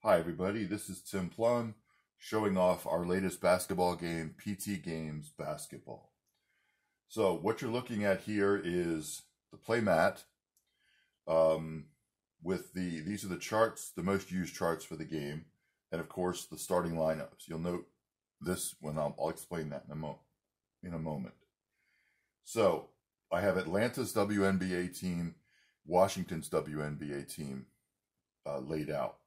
Hi everybody, this is Tim Plum showing off our latest basketball game, PT Games Basketball. So what you're looking at here is the play mat with these are the charts, the most used charts for the game, and of course the starting lineups. You'll note this when I'll explain that in a moment. So I have Atlanta's WNBA team, Washington's WNBA team laid out.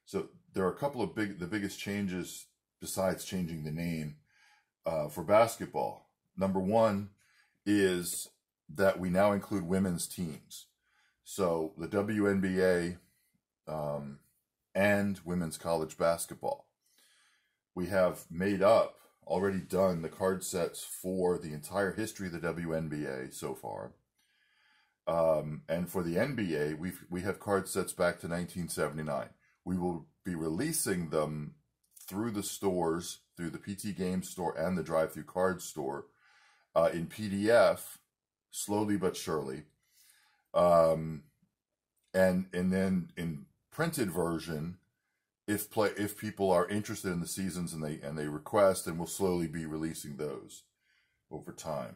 So there are a couple of the biggest changes besides changing the name for basketball. Number one is that we now include women's teams. So the WNBA and women's college basketball. We have already done the card sets for the entire history of the WNBA so far. And for the NBA, we have card sets back to 1979. We will be releasing them through the stores, through the PT Games store and the drive-through card store, in PDF, slowly but surely, and then in printed version, if people are interested in the seasons and they request, and we'll slowly be releasing those over time.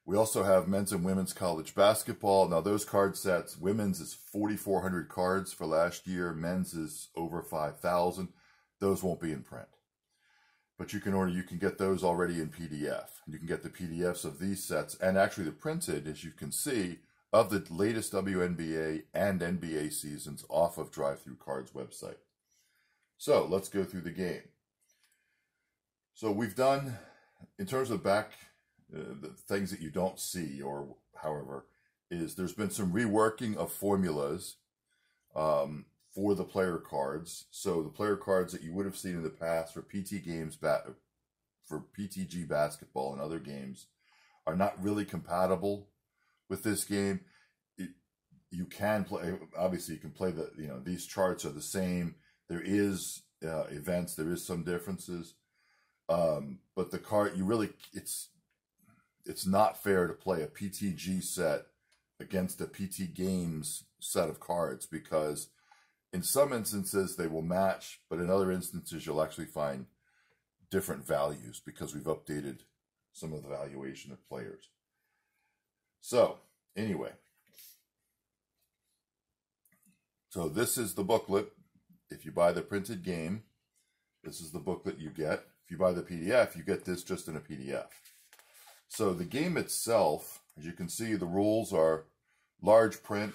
We also have men's and women's college basketball. Now those card sets, women's is 4,400 cards for last year. Men's is over 5,000. Those won't be in print. But you can get those already in PDF. You can get the PDFs of these sets and actually the printed, as you can see, of the latest WNBA and NBA seasons off of Drive-Thru Cards website. So let's go through the game. So we've done, in terms of the things that you don't see, or however, is there's been some reworking of formulas for the player cards. So the player cards that you would have seen in the past for PT Games, for PTG basketball and other games are not really compatible with this game. You can play, obviously you can play these charts are the same. There is events, there is some differences. But the card, it's not fair to play a PTG set against a PT Games set of cards, because in some instances they will match, but in other instances you'll actually find different values because we've updated some of the valuation of players. So anyway, so this is the booklet. If you buy the printed game, this is the booklet you get. If you buy the PDF, you get this just in a PDF. So the game itself, as you can see, the rules are large print,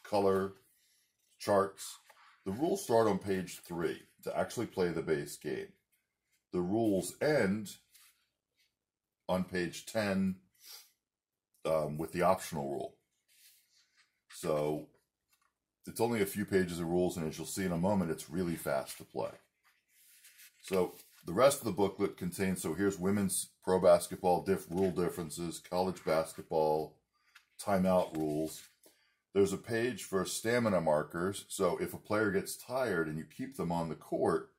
color, charts. The rules start on page 3 to actually play the base game. The rules end on page 10 with the optional rule. So it's only a few pages of rules, and as you'll see in a moment, it's really fast to play. So the rest of the booklet contains, so here's women's pro basketball rule differences, college basketball, timeout rules. There's a page for stamina markers. So if a player gets tired and you keep them on the court,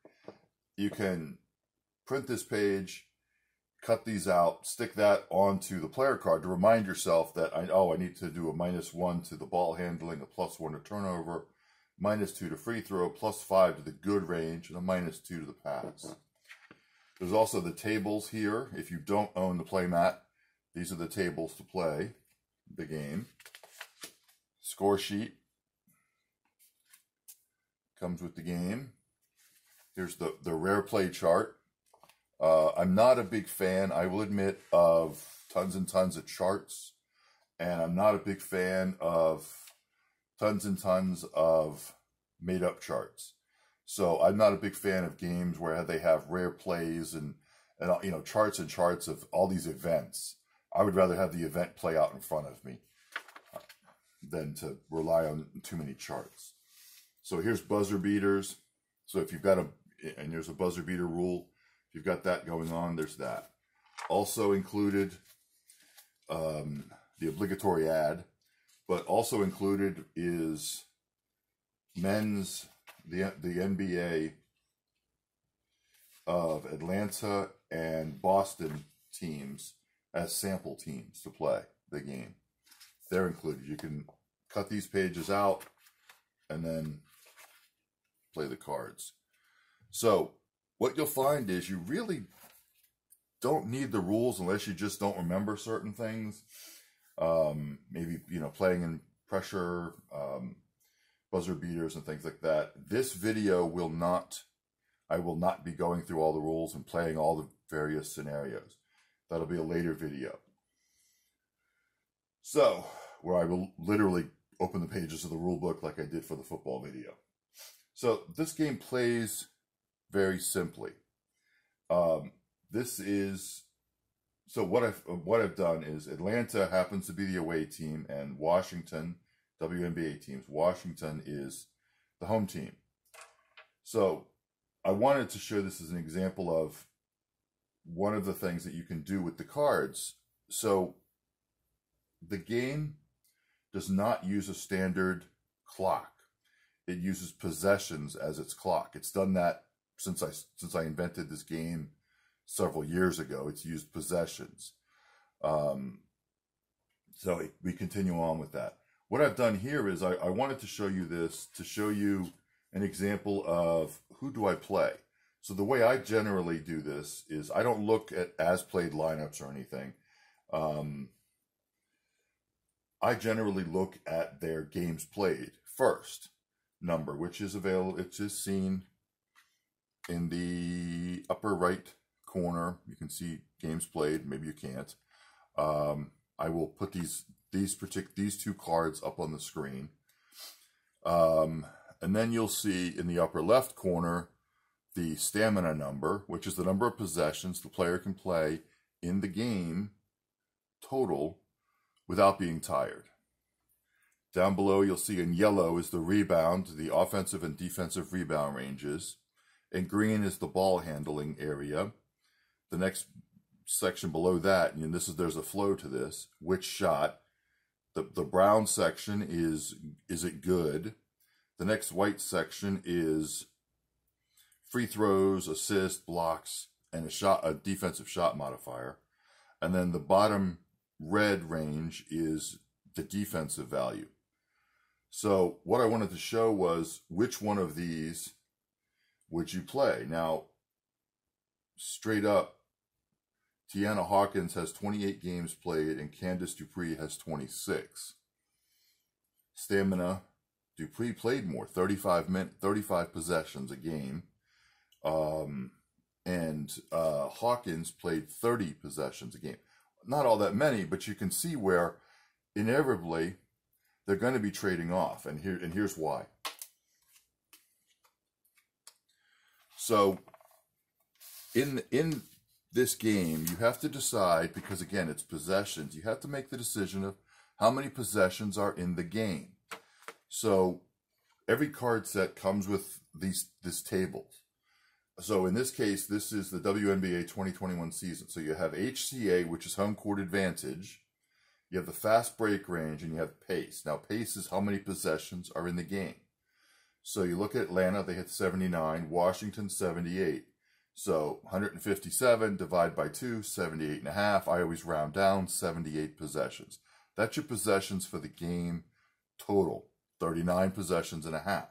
you can print this page, cut these out, stick that onto the player card to remind yourself that, I need to do a -1 to the ball handling, a +1 to turnover, -2 to free throw, +5 to the good range, and a -2 to the pass. There's also the tables here. If you don't own the play mat, these are the tables to play the game. Score sheet comes with the game. Here's the rare play chart. I'm not a big fan, I will admit, of tons and tons of charts, and I'm not a big fan of tons and tons of made-up charts. So I'm not a big fan of games where they have rare plays and charts and charts of all these events. I would rather have the event play out in front of me than to rely on too many charts. So here's buzzer beaters. So if you've got and there's a buzzer beater rule. If you've got that going on, there's that. Also included the obligatory ad, but also included is the NBA of Atlanta and Boston teams as sample teams to play the game. They're included. You can cut these pages out and then play the cards. So what you'll find is you really don't need the rules unless you just don't remember certain things. Maybe, playing in pressure, buzzer beaters and things like that. This video I will not be going through all the rules and playing all the various scenarios. That'll be a later video. So, where I will literally open the pages of the rule book like I did for the football video. So, this game plays very simply. So what I've done is Atlanta happens to be the away team, and Washington, WNBA teams, Washington is the home team. So I wanted to show this as an example of one of the things that you can do with the cards. So the game does not use a standard clock. It uses possessions as its clock. It's done that since I invented this game several years ago. It's used possessions. So we continue on with that. What I've done here is I wanted to show you this to show you an example of who do I play. So the way I generally do this is I don't look at as played lineups or anything. I generally look at their games played first number, which is available. It's just seen in the upper right corner. You can see games played. Maybe you can't. I will put these two cards up on the screen. And then you'll see in the upper left corner the stamina number, which is the number of possessions the player can play in the game total without being tired. Down below, you'll see in yellow is the rebound, the offensive and defensive rebound ranges. In green is the ball handling area. The next section below that, and there's a flow to this, which shot. The brown section is it good? The next white section is free throws, assists, blocks, and a defensive shot modifier. And then the bottom red range is the defensive value. So what I wanted to show was which one of these would you play. Now, straight up, Tiana Hawkins has 28 games played and Candice Dupree has 26. Stamina, Dupree played more, 35 possessions a game. And Hawkins played 30 possessions a game. Not all that many, but you can see where inevitably they're going to be trading off, and here's why. So in this game, you have to decide, because again, it's possessions. You have to make the decision of how many possessions are in the game. So every card set comes with this table. So in this case, this is the WNBA 2021 season. So you have HCA, which is home court advantage. You have the fast break range, and you have pace. Now, pace is how many possessions are in the game. So you look at Atlanta, they hit 79. Washington, 78. So 157 divided by 2, 78 and a half. I always round down, 78 possessions. That's your possessions for the game total, 39 possessions and a half.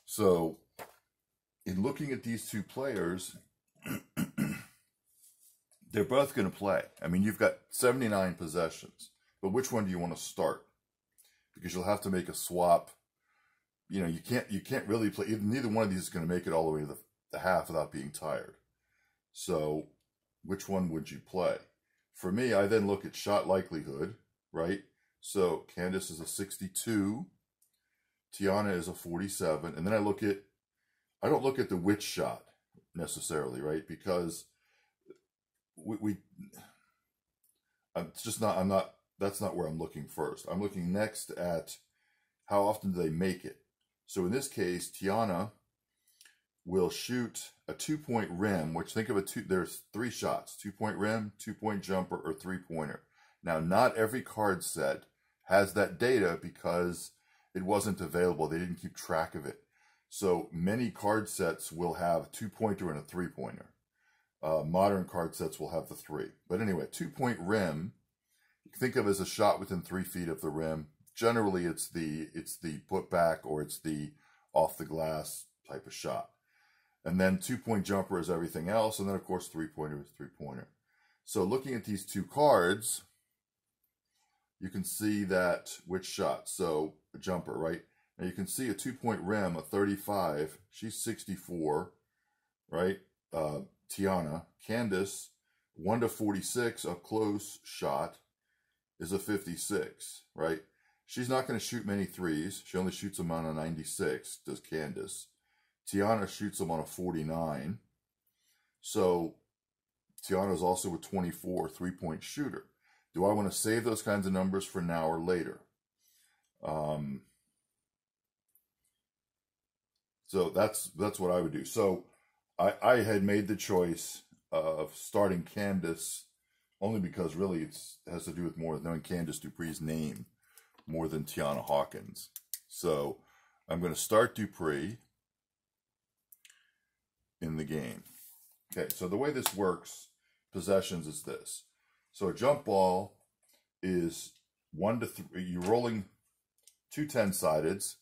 So in looking at these two players, they're both going to play. I mean, you've got 79 possessions, but which one do you want to start? Because you'll have to make a swap. You can't really play. Neither one of these is going to make it all the way to the half without being tired. So which one would you play? For me, I then look at shot likelihood, right? So Candice is a 62. Tiana is a 47. And then I don't look at the which shot necessarily, right? Because that's not where I'm looking first. I'm looking next at how often do they make it. So in this case, Tiana will shoot a 2-point rim, which think of there's 3 shots, 2-point rim, 2-point jumper, or 3-pointer. Now, not every card set has that data because it wasn't available. They didn't keep track of it. So many card sets will have a 2-pointer and a 3-pointer. Modern card sets will have the 3. But anyway, 2-point rim, you can think of as a shot within 3 feet of the rim. generally it's the put back or it's the off the glass type of shot. And then 2-point jumper is everything else. And then, of course, 3-pointer is 3-pointer. So looking at these two cards, you can see that which shot. So a jumper, right? Now you can see a 2-point rim, a 35. She's 64, right? Tiana. Candace, 1 to 46, up close shot is a 56, right? She's not going to shoot many threes. She only shoots them on a 96, does Candace. Tiana shoots them on a 49. So Tiana is also a 24 3-point shooter. Do I want to save those kinds of numbers for now or later? So that's what I would do. So I had made the choice of starting Candace only because really it has to do with more knowing Candace Dupree's name more than Tiana Hawkins. So I'm going to start Dupree in the game. Okay, so the way this works, possessions, is this. So a jump ball is 1 to 3. You're rolling 2 10-sideds,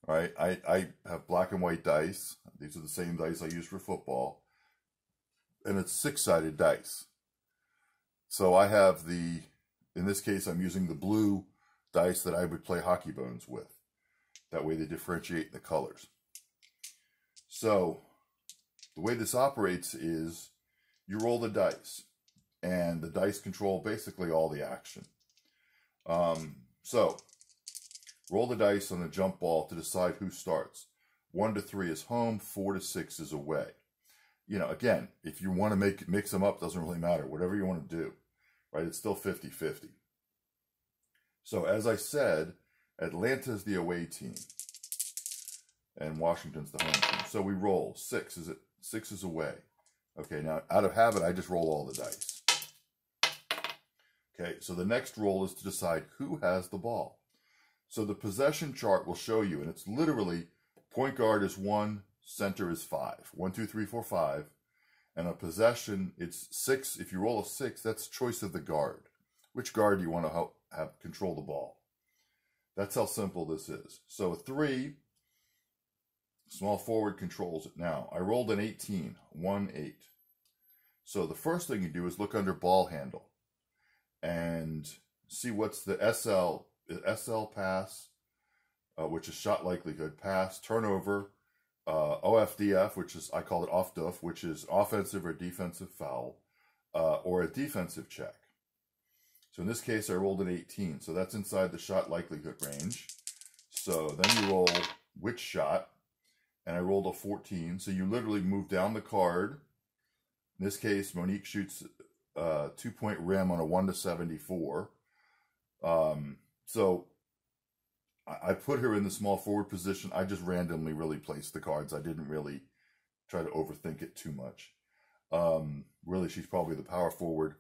right? I have black and white dice. These are the same dice I use for football. And it's 6-sided dice. So I have in this case, I'm using the blue dice that I would play hockey bones with. That way they differentiate the colors. So the way this operates is you roll the dice, and the dice control basically all the action. So roll the dice on the jump ball to decide who starts. 1 to 3 is home, 4 to 6 is away. You know, again, if you want to mix them up, doesn't really matter. Whatever you want to do, right? It's still 50-50. So as I said, Atlanta's the away team, and Washington's the home team. So we roll 6. Six is away. Okay, now out of habit, I just roll all the dice. Okay, so the next roll is to decide who has the ball. So the possession chart will show you, and it's literally point guard is 1, center is 5. 1, 2, 3, 4, 5. And a possession, it's 6. If you roll a 6, that's choice of the guard. Which guard do you want to have control the ball? That's how simple this is. So a 3, small forward controls it. Now, I rolled an 18, 1, 8. So the first thing you do is look under ball handle and see what's the SL pass, which is shot likelihood, pass, turnover, OFDF, which is, I call it off-duff, which is offensive or defensive foul, or a defensive check. So in this case, I rolled an 18, so that's inside the shot likelihood range. So then you roll which shot, and I rolled a 14, so you literally move down the card. In this case, Monique shoots a 2-point rim on a 1 to 74. So I put her in the small forward position. I just randomly really placed the cards. I didn't really try to overthink it too much. Really, she's probably the power forward.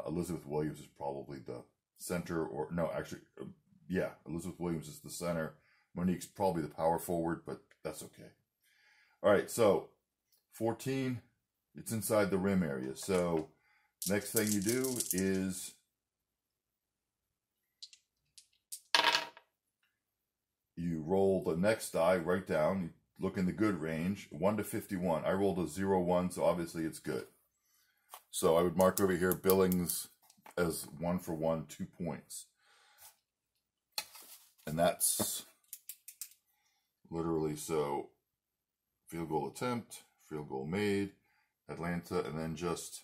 Elizabeth Williams is probably the center, or no, actually, yeah, Elizabeth Williams is the center. Monique's probably the power forward, but that's okay. All right, so 14, it's inside the rim area. So next thing you do is you roll the next die right down. You look in the good range, 1 to 51. I rolled a 0-1, so obviously it's good. So I would mark over here Billings as 1 for 1, 2 points. And that's literally, so field goal attempt, field goal made, Atlanta, and then just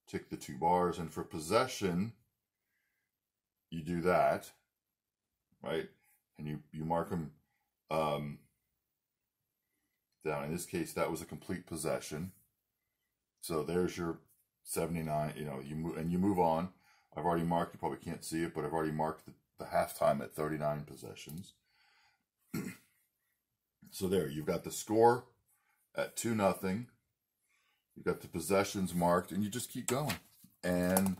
tick the 2 bars. And for possession, you do that, right? And you mark them down. In this case, that was a complete possession. So there's your 79, you know, you move on. I've already marked, you probably can't see it, but I've already marked the halftime at 39 possessions. So there, you've got the score at 2-0. You've got the possessions marked, and you just keep going. And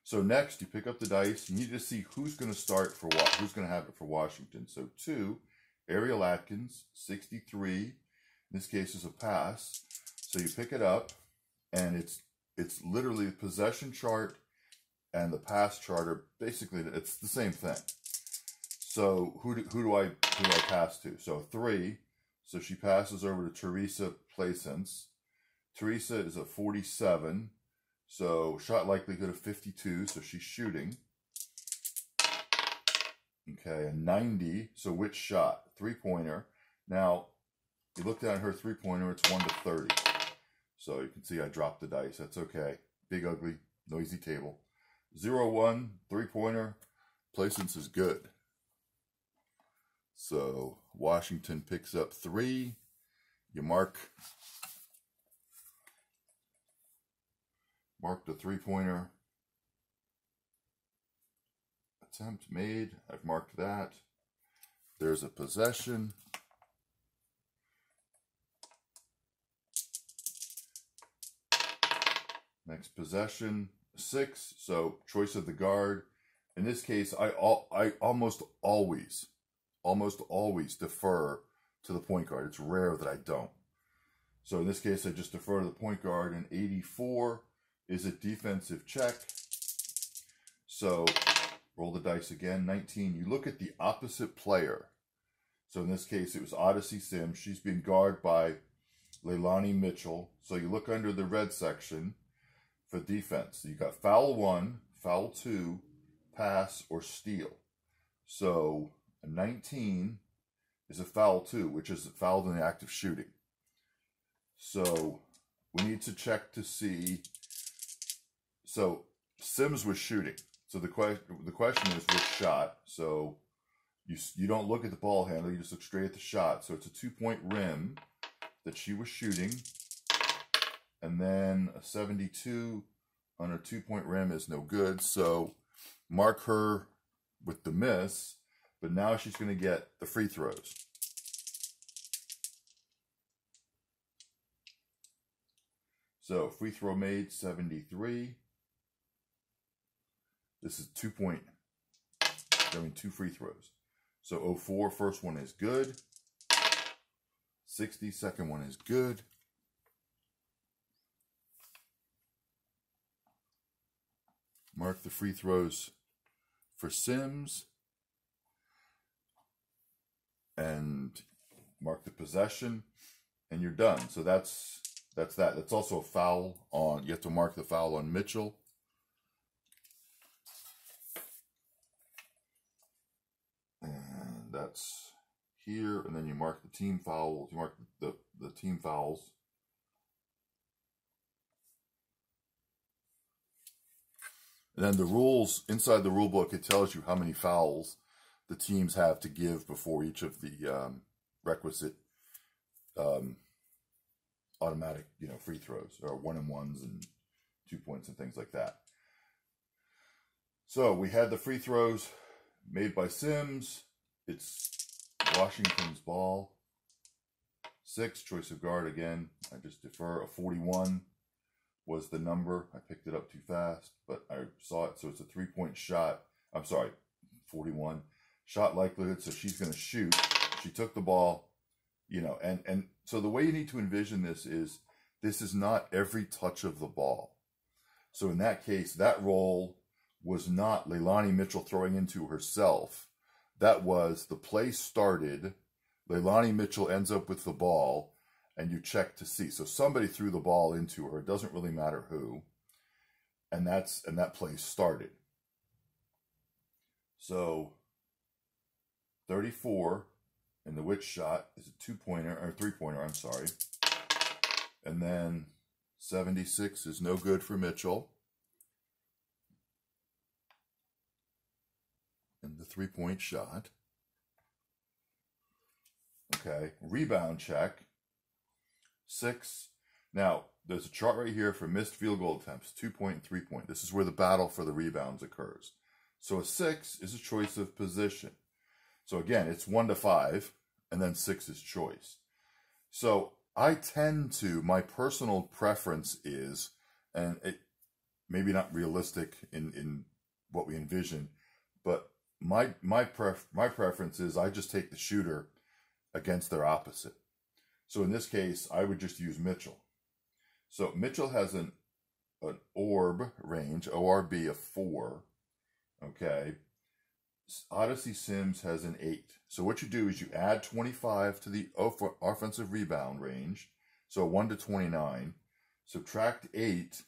so next, you pick up the dice. You need to see who's going to start for what, who's going to have it for Washington. So 2, Ariel Atkins, 63. In this case, is a pass. So you pick it up, and it's literally the possession chart and the pass chart are basically, it's the same thing. So who do I pass to? So 3. So she passes over to Teresa Placence. Teresa is a 47. So shot likelihood of 52. So she's shooting. Okay, a 90. So which shot? 3-pointer. Now, you look down at her 3-pointer, it's 1 to 30. So you can see I dropped the dice. That's okay. Big, ugly, noisy table. 0-1, 3-pointer. Placence is good. So Washington picks up 3. You mark the 3-pointer. Attempt made. I've marked that. There's a possession. Next possession, 6. So choice of the guard. In this case, I almost always defer to the point guard. It's rare that I don't. So in this case, I just defer to the point guard. And 84 is a defensive check. So roll the dice again. 19. You look at the opposite player. So in this case, it was Odyssey Sims. She's being guarded by Leilani Mitchell. So you look under the red section for defense. So you got foul 1, foul 2, pass, or steal. So a 19 is a foul 2, which is fouled in the act of shooting. So we need to check to see. So Sims was shooting. So the question is which shot. So you don't look at the ball handle, you just look straight at the shot. So it's a 2-point rim that she was shooting. And then a 72 on her 2-point rim is no good. So mark her with the miss. But now she's going to get the free throws. So free throw made, 73. This is 2 free throws. So 04, first one is good. 60, second one is good. Mark the free throws for Sims. And mark the possession. And you're done. So that's that. That's also a foul on, you have to mark the foul on Mitchell. And that's here. And then you mark the team fouls. You mark the team fouls. And then the rules, inside the rule book, it tells you how many fouls the teams have to give before each of the requisite automatic, free throws, or 1-and-1s and 2 points and things like that. So we had the free throws made by Sims. It's Washington's ball. 6, choice of guard again. I just defer. A 41 was the number. I picked it up too fast, but I saw it. So it's a 3-point shot. I'm sorry, 41. Shot likelihood, so she's going to shoot. She took the ball, and so the way you need to envision this is not every touch of the ball. So in that case, that roll was not Leilani Mitchell throwing into herself. That was the play started, Leilani Mitchell ends up with the ball, and you check to see. So somebody threw the ball into her. It doesn't really matter who. And that play started. So 34 in the which shot is a 2-pointer, or 3-pointer, I'm sorry. And then 76 is no good for Mitchell. And the 3-point shot. Okay, rebound check. 6. Now, there's a chart right here for missed field goal attempts, 2-point and 3-point. This is where the battle for the rebounds occurs. So a 6 is a choice of position. So again, it's 1 to 5, and then 6 is choice. So I tend to, my personal preference is, and it maybe not realistic in what we envision, but my preference is I just take the shooter against their opposite. So in this case, I would just use Mitchell. So Mitchell has an orb range, ORB of 4, okay? Odyssey Sims has an 8. So what you do is you add 25 to the offensive rebound range. So a 1 to 29. Subtract 8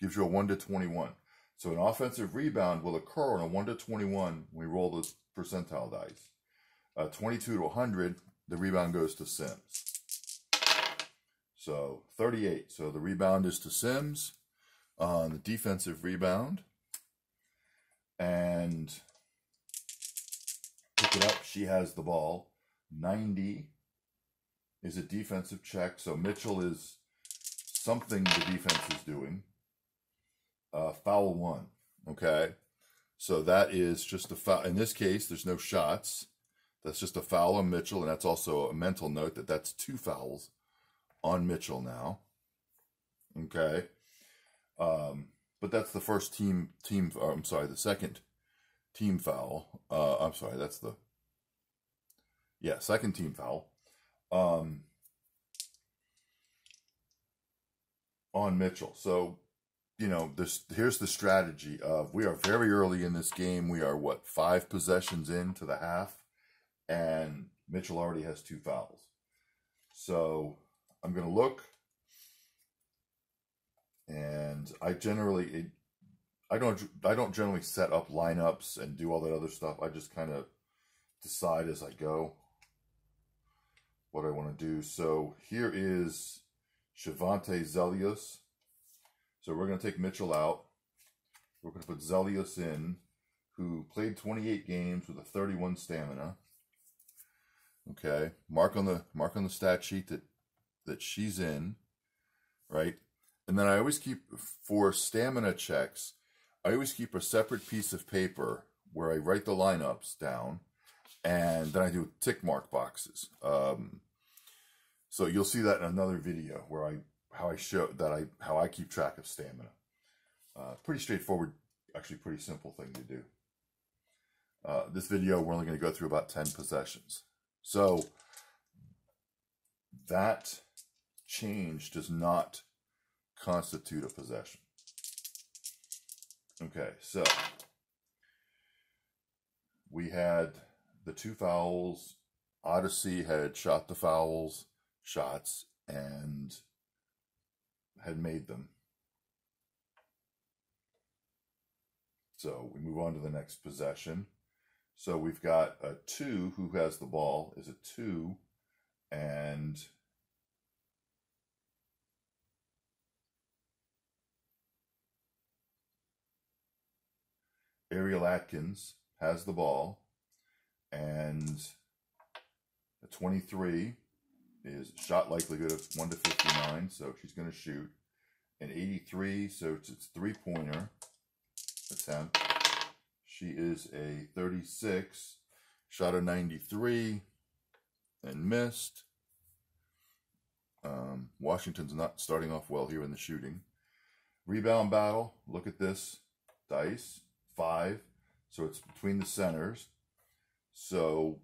gives you a 1 to 21. So an offensive rebound will occur on a 1 to 21 when we roll the percentile dice. 22 to 100, the rebound goes to Sims. So 38. So the rebound is to Sims on the defensive rebound. And pick it up. She has the ball. 90 is a defensive check. So Mitchell is something the defense is doing. Foul 1. Okay. So that is just a foul. In this case, there's no shots. That's just a foul on Mitchell. And that's also a mental note that that's 2 fouls on Mitchell now. Okay. But that's the first the second team foul. That's the, second team foul. On Mitchell. So, here's the strategy of, we are very early in this game. We are, 5 possessions into the half, and Mitchell already has 2 fouls. So I'm going to look, and I don't generally set up lineups and do all that other stuff. I just kind of decide as I go what I want to do. So here is Shavante Zelius. So we're going to take Mitchell out. We're going to put Zelius in, who played 28 games with a 31 stamina. Okay, mark on the stat sheet that she's in, right? And then I always keep, for stamina checks, I always keep a separate piece of paper where I write the lineups down, and then I do tick mark boxes. So you'll see that in another video where how I keep track of stamina. Pretty straightforward, actually pretty simple thing to do. This video, we're only going to go through about 10 possessions. So that change does not constitute a possession. Okay, so we had the 2 fouls. Odyssey had shot the shots and had made them. So we move on to the next possession. So we've got a 2 who has the ball, is a 2, and Ariel Atkins has the ball, and a 23 is shot likelihood of 1 to 59, so she's going to shoot. An 83, so it's 3-pointer attempt. She is a 36, shot a 93, and missed. Washington's not starting off well here in the shooting. Rebound battle, look at this, dice, 5, so it's between the centers. So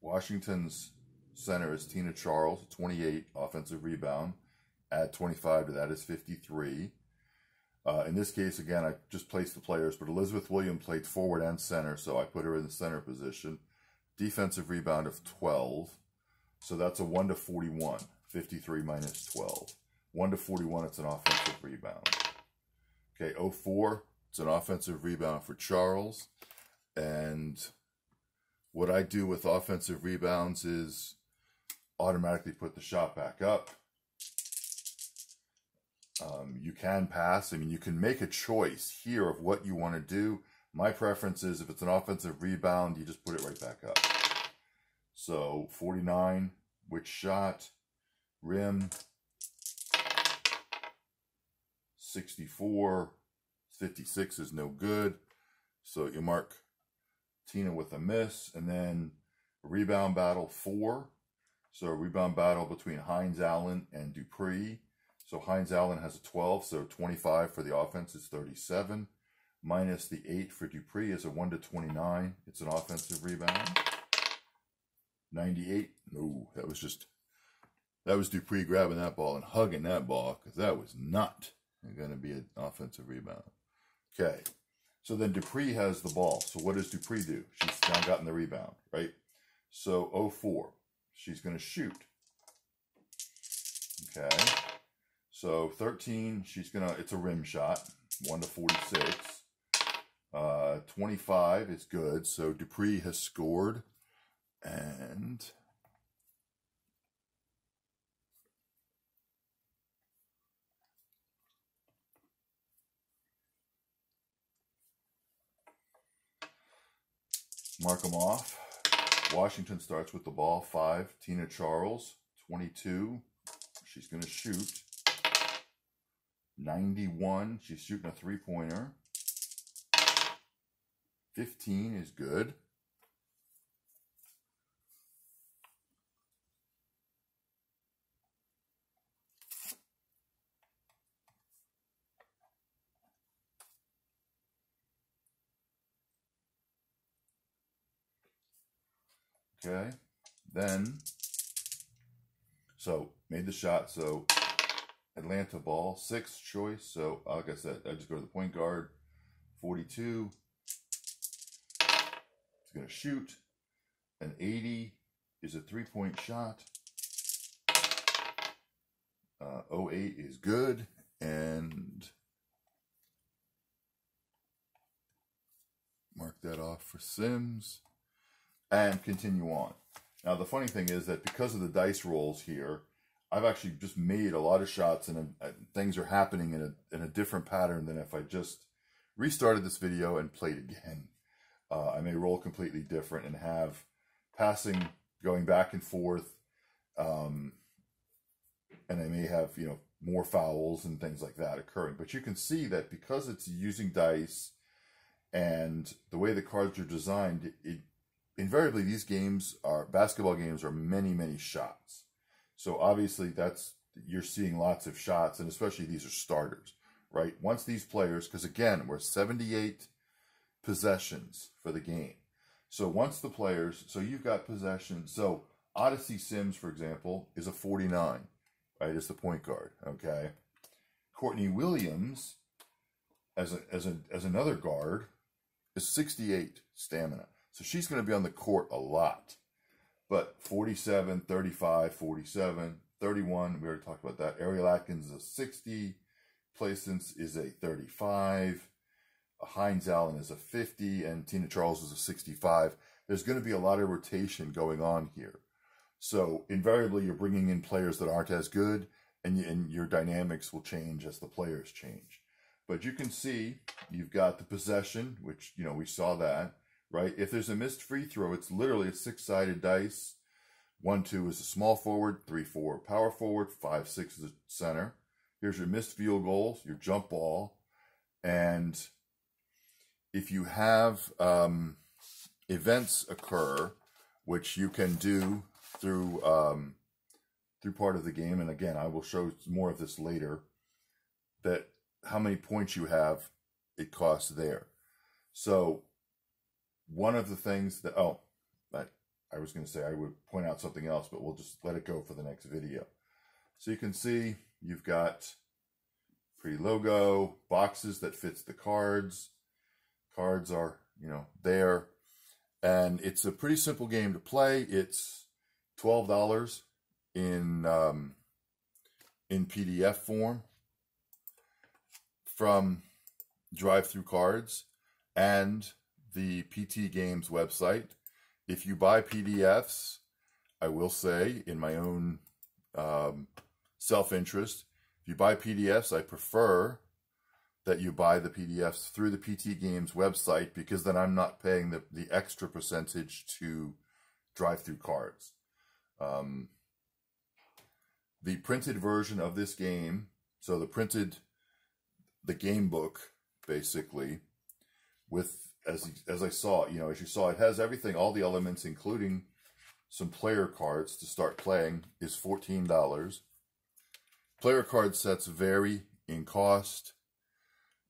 Washington's center is Tina Charles, 28, offensive rebound. Add 25 to that is 53. In this case, again, I just placed the players, but Elizabeth Williams played forward and center, so I put her in the center position. Defensive rebound of 12, so that's a 1 to 41, 53 minus 12. 1 to 41, it's an offensive rebound. Okay, 04, it's an offensive rebound for Charles. And what I do with offensive rebounds is automatically put the shot back up. You can pass. I mean, you can make a choice here of what you want to do. My preference is if it's an offensive rebound, you just put it right back up. So 49, which shot, rim, 64, 56 is no good. So you mark Tina with a miss, and then rebound battle 4. So a rebound battle between Hines Allen and Dupree. So Hines Allen has a 12, so 25 for the offense is 37. Minus the 8 for Dupree is a 1 to 29. It's an offensive rebound. 98. No, that was Dupree grabbing that ball and hugging that ball, because that was not going to be an offensive rebound. Okay, So then Dupree has the ball. So what does Dupree do? She's now gotten the rebound, right? So 0-4. She's going to shoot. Okay. So 13, she's going to, it's a rim shot. 1-46. 25 is good. So Dupree has scored. And mark them off. Washington starts with the ball. 5. Tina Charles. 22. She's going to shoot. 91. She's shooting a three-pointer. 15 is good. Okay, then, so made the shot, so Atlanta ball, 6th choice, so like I said, I just go to the point guard, 42, it's going to shoot, an 80 is a 3-point shot, 08 is good, and mark that off for Sims. And continue on. Now, the funny thing is that because of the dice rolls here, I've actually just made a lot of shots and things are happening in a different pattern than if I just restarted this video and played again. I may roll completely different and have passing going back and forth. And I may have, you know, more fouls and things like that occurring. But you can see that because it's using dice and the way the cards are designed, invariably, these games are, basketball games are many, many shots. So obviously you're seeing lots of shots, and especially these are starters, right? Once these players, because again, we're 78 possessions for the game. So once the players, so you've got possessions. So Odyssey Sims, for example, is a 49, right? It's the point guard, okay? Courtney Williams, as another guard, is 68 stamina. So she's going to be on the court a lot. But 47, 35, 47, 31, we already talked about that. Ariel Atkins is a 60. Placence is a 35. Hines Allen is a 50. And Tina Charles is a 65. There's going to be a lot of rotation going on here. So invariably, you're bringing in players that aren't as good, and your dynamics will change as the players change. But you can see you've got the possession, which, you know, we saw that. Right? If there's a missed free throw, it's literally a 6-sided dice. 1-2 is a small forward, 3-4 power forward, 5-6 is a center. Here's your missed field goals, your jump ball. And if you have events occur, which you can do through part of the game, and again, I will show more of this later, that how many points you have, it costs there. So one of the things that, I was going to say I would point out something else, but we'll just let it go for the next video. So you can see you've got pretty logo, boxes that fits the cards. Cards are, you know, there. And it's a pretty simple game to play. It's $12 in PDF form from Drive-Thru Cards and the PT Games website. If you buy PDFs, I will say, in my own self-interest, if you buy PDFs, I prefer that you buy the PDFs through the PT Games website, because then I'm not paying the extra percentage to Drive-Thru Cards. The printed version of this game, so the game book, basically, with, as I saw, you know, as you saw, it has everything, all the elements, including some player cards to start playing, is $14. Player card sets vary in cost.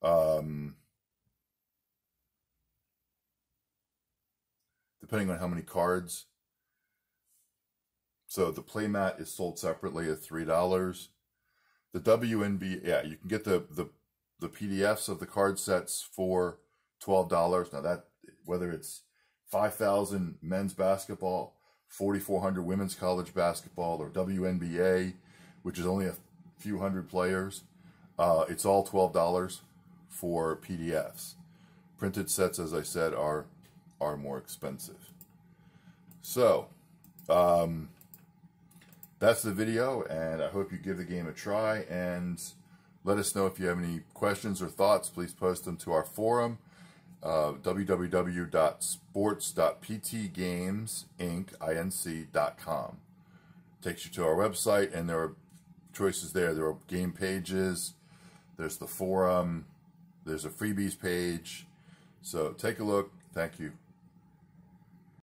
Depending on how many cards. So the playmat is sold separately at $3. The WNB, yeah, you can get the PDFs of the card sets for $12. Now that, whether it's 5,000 men's basketball, 4,400 women's college basketball, or WNBA, which is only a few hundred players, it's all $12 for PDFs. Printed sets, as I said, are more expensive. So, that's the video, and I hope you give the game a try, and let us know if you have any questions or thoughts. Please post them to our forum, www.sports.ptgamesinc.com. Takes you to our website, and there are choices there. There are game pages, there's the forum, there's a freebies page. So take a look. Thank you.